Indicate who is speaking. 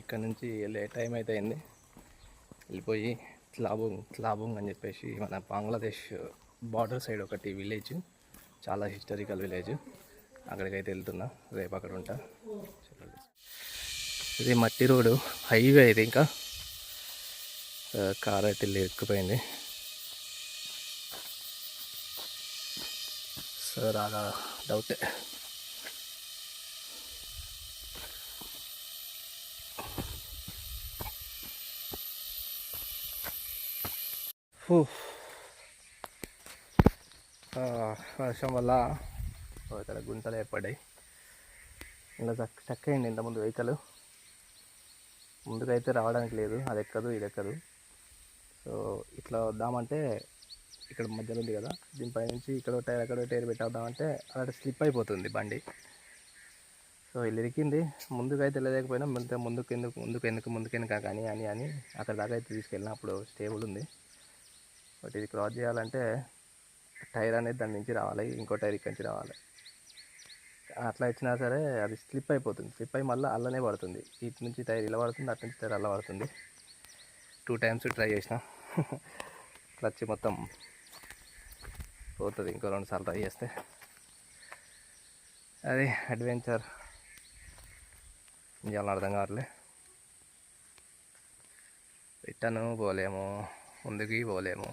Speaker 1: ఇక్కడ నుంచి వెళ్ళే టైం అయితే అయింది. వెళ్ళిపోయి త్లాబుంగ్ అని చెప్పేసి మన బంగ్లాదేశ్ బార్డర్ సైడ్ ఒకటి విలేజ్, చాలా హిస్టారికల్ విలేజ్. అక్కడికైతే వెళ్తున్నా, రేపు అక్కడ ఉంటా. ఇది మట్టి రోడ్డు, హైవే ఇది. ఇంకా కార్ అయితే ఎక్కిపోయింది. సార్ అలా డౌటే. వర్షం వల్ల ఇక్కడ గుంతలు ఏర్పడ్డాయి. ఇలా స్టక్ అయింది ఇంతకుముందు వెహికల్. ముందుకైతే రావడానికి లేదు, అది ఎక్కదు ఇది ఎక్కదు. సో ఇట్లా వద్దామంటే ఇక్కడ మధ్యలో ఉంది కదా, దీనిపై నుంచి ఇక్కడ టైర్ అక్కడ టైర్ పెట్టేద్దామంటే అలాంటి స్లిప్ అయిపోతుంది బండి. సో ఇది ఇరికింది. ముందుకైతే వెళ్ళలేకపోయినా ముందుకెందుకు కానీ అని అక్కడ దాకా అయితే తీసుకెళ్ళిన. అప్పుడు స్టేబుల్ ఉంది. బట్ ఇది క్రాస్ చేయాలంటే టైర్ అనేది దాని నుంచి రావాలి, ఇంకో టైర్ ఇక్కడి నుంచి రావాలి. అట్లా ఇచ్చినా సరే అది స్లిప్ అయిపోతుంది. స్లిప్ అయ్యి మళ్ళీ అల్లనే పడుతుంది. ఇటు నుంచి టైర్ ఇలా పడుతుంది, అటు నుంచి టైర్ అల్ల పడుతుంది. 2 times ట్రై చేసిన. క్లచ్ మొత్తం పోతుంది. ఇంకో 2 సార్లు ట్రై చేస్తే. అది అడ్వెంచర్. ఇంకేమన్నా అర్థం కావట్లే. రిటర్న్ పోలేము, ముందుకి పోలేము.